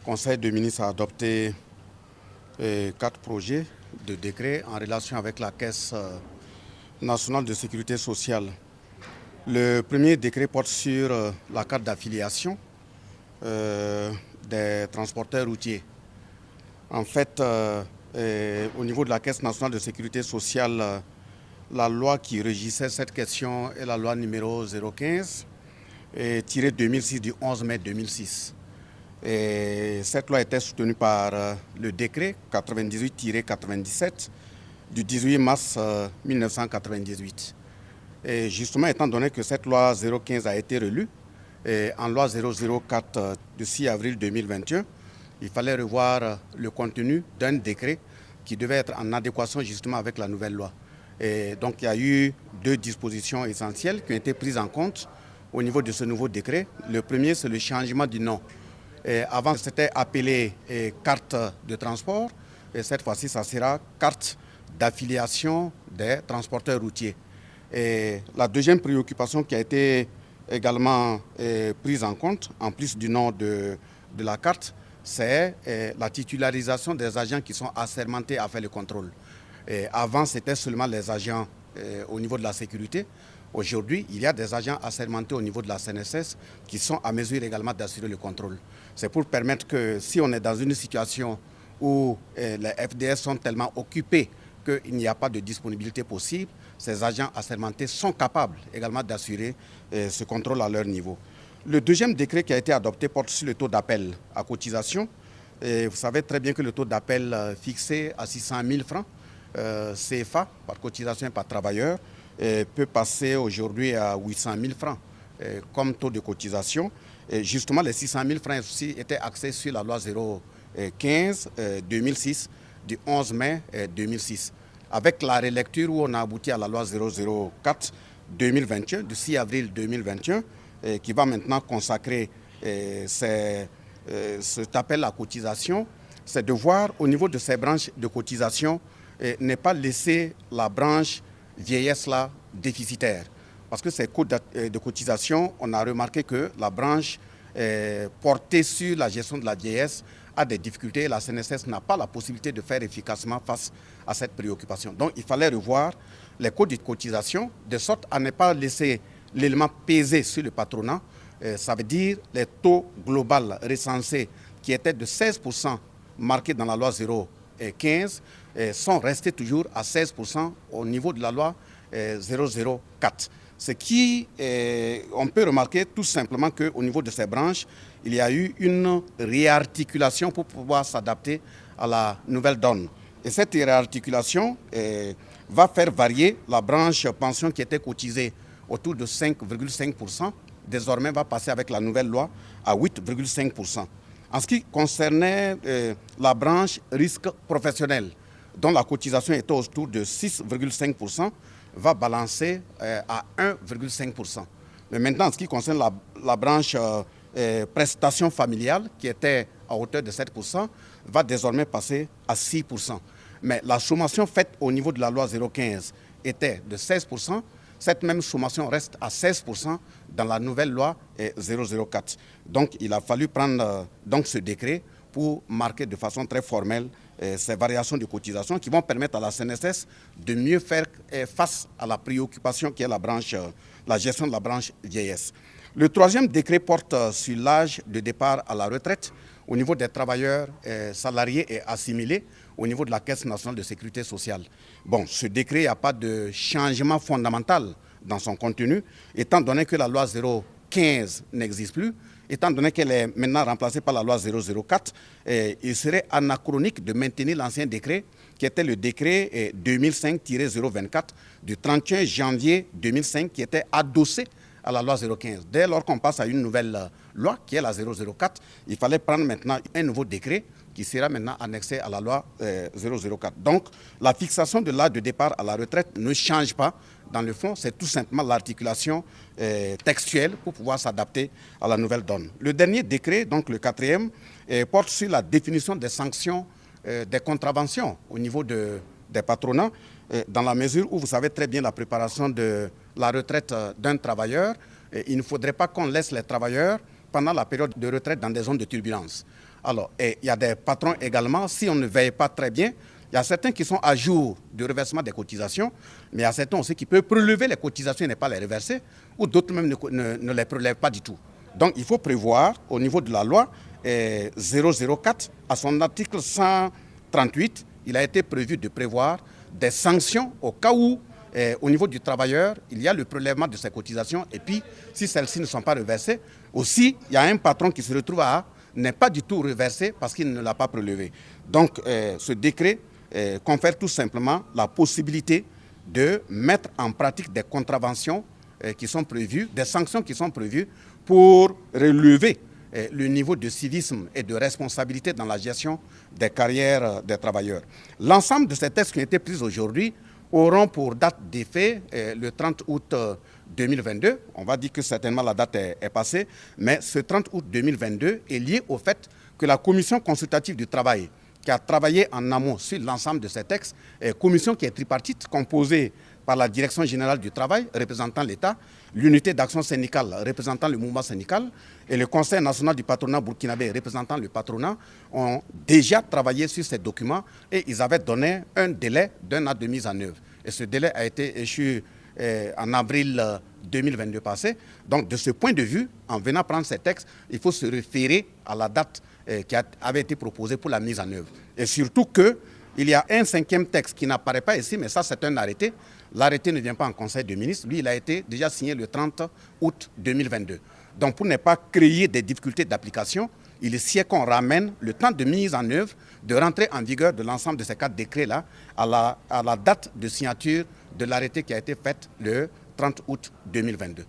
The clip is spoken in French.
Conseil de ministres a adopté 4 projets de décret en relation avec la Caisse nationale de sécurité sociale. Le premier décret porte sur la carte d'affiliation des transporteurs routiers. En fait, au niveau de la Caisse nationale de sécurité sociale, la loi qui régissait cette question est la loi numéro 015, tirée 2006 du 11 mai 2006. Et cette loi était soutenue par le décret 98-97 du 18 mars 1998. Et justement, étant donné que cette loi 015 a été relue en loi 004 du 6 avril 2021, il fallait revoir le contenu d'un décret qui devait être en adéquation justement avec la nouvelle loi. Et donc il y a eu 2 dispositions essentielles qui ont été prises en compte au niveau de ce nouveau décret. Le premier, c'est le changement du nom. Et avant, c'était appelé carte de transport. Et cette fois-ci, ça sera carte d'affiliation des transporteurs routiers. Et la deuxième préoccupation qui a été également prise en compte, en plus du nom de la carte, c'est la titularisation des agents qui sont assermentés à faire le contrôle. Et avant, c'était seulement les agents au niveau de la sécurité. Aujourd'hui, il y a des agents assermentés au niveau de la CNSS qui sont à mesure également d'assurer le contrôle. C'est pour permettre que si on est dans une situation où les FDS sont tellement occupés qu'il n'y a pas de disponibilité possible, ces agents assermentés sont capables également d'assurer ce contrôle à leur niveau. Le deuxième décret qui a été adopté porte sur le taux d'appel à cotisation. Et vous savez très bien que le taux d'appel fixé à 600 000 francs CFA par cotisation et par travailleur peut passer aujourd'hui à 800 000 francs comme taux de cotisation. Et justement, les 600 000 francs aussi étaient axés sur la loi 015-2006 du 11 mai 2006. Avec la relecture où on a abouti à la loi 004-2021 du 6 avril 2021 qui va maintenant consacrer cet appel à cotisation, c'est de voir au niveau de ces branches de cotisation ne pas laisser la branche vieillesse là déficitaire. Parce que ces coûts de cotisation, on a remarqué que la branche portée sur la gestion de la vieillesse a des difficultés et la CNSS n'a pas la possibilité de faire efficacement face à cette préoccupation. Donc il fallait revoir les coûts de cotisation de sorte à ne pas laisser l'élément peser sur le patronat. Ça veut dire les taux globaux recensés qui étaient de 16% marqués dans la loi 015 sont restés toujours à 16% au niveau de la loi 004. Ce qui, on peut remarquer tout simplement qu'au niveau de ces branches, il y a eu une réarticulation pour pouvoir s'adapter à la nouvelle donne. Et cette réarticulation va faire varier la branche pension qui était cotisée autour de 5,5%. Désormais, va passer avec la nouvelle loi à 8,5%. En ce qui concernait la branche risque professionnel, dont la cotisation était autour de 6,5%, va balancer à 1,5%. Mais maintenant, en ce qui concerne la branche prestation familiale, qui était à hauteur de 7%, va désormais passer à 6%. Mais la sommation faite au niveau de la loi 015 était de 16%. Cette même sommation reste à 16% dans la nouvelle loi 004. Donc, il a fallu prendre ce décret pour marquer de façon très formelle ces variations de cotisation qui vont permettre à la CNSS de mieux faire face à la préoccupation qui est la gestion de la branche vieillesse. Le troisième décret porte sur l'âge de départ à la retraite au niveau des travailleurs salariés et assimilés au niveau de la Caisse nationale de sécurité sociale. Bon, ce décret, il n'y a pas de changement fondamental dans son contenu, étant donné que la loi 015 n'existe plus, étant donné qu'elle est maintenant remplacée par la loi 004, il serait anachronique de maintenir l'ancien décret qui était le décret 2005-024 du 31 janvier 2005 qui était adossé à la loi 015. Dès lors qu'on passe à une nouvelle loi qui est la 004, il fallait prendre maintenant un nouveau décret qui sera maintenant annexé à la loi 004. Donc la fixation de l'âge de départ à la retraite ne change pas. Dans le fond, c'est tout simplement l'articulation textuelle pour pouvoir s'adapter à la nouvelle donne. Le dernier décret, donc le quatrième, porte sur la définition des sanctions des contraventions au niveau des patronats, dans la mesure où vous savez très bien la préparation de la retraite d'un travailleur. Il ne faudrait pas qu'on laisse les travailleurs pendant la période de retraite dans des zones de turbulence. Alors, et il y a des patrons également, si on ne veille pas très bien, il y a certains qui sont à jour du reversement des cotisations, mais il y a certains aussi qui peuvent prélever les cotisations et ne pas les reverser, ou d'autres même ne les prélèvent pas du tout. Donc il faut prévoir au niveau de la loi 004, à son article 138, il a été prévu de prévoir des sanctions au cas où au niveau du travailleur, il y a le prélèvement de ses cotisations et puis si celles-ci ne sont pas reversées, aussi il y a un patron qui se retrouve à n'est pas du tout reversé parce qu'il ne l'a pas prélevé. Donc ce décret confère tout simplement la possibilité de mettre en pratique des contraventions qui sont prévues, des sanctions qui sont prévues pour relever le niveau de civisme et de responsabilité dans la gestion des carrières des travailleurs. L'ensemble de ces textes qui ont été pris aujourd'hui auront pour date d'effet le 30 août 2022. On va dire que certainement la date est passée, mais ce 30 août 2022 est lié au fait que la commission consultative du travail qui a travaillé en amont sur l'ensemble de ces textes, commission qui est tripartite, composée par la Direction générale du travail, représentant l'État, l'unité d'action syndicale, représentant le mouvement syndical, et le Conseil national du patronat burkinabé, représentant le patronat, ont déjà travaillé sur ces documents et ils avaient donné un délai d'1 an de mise en œuvre. Et ce délai a été échu en avril 2022 passé. Donc de ce point de vue, en venant prendre ces textes, il faut se référer à la date qui avait été proposée pour la mise en œuvre. Et surtout qu'il y a un 5e texte qui n'apparaît pas ici, mais ça c'est un arrêté. L'arrêté ne vient pas en Conseil des ministres. Lui, il a été déjà signé le 30 août 2022. Donc pour ne pas créer des difficultés d'application, il est sied qu'on ramène le temps de mise en œuvre, de rentrer en vigueur de l'ensemble de ces 4 décrets-là à la date de signature de l'arrêté qui a été faite le 30 août 2022.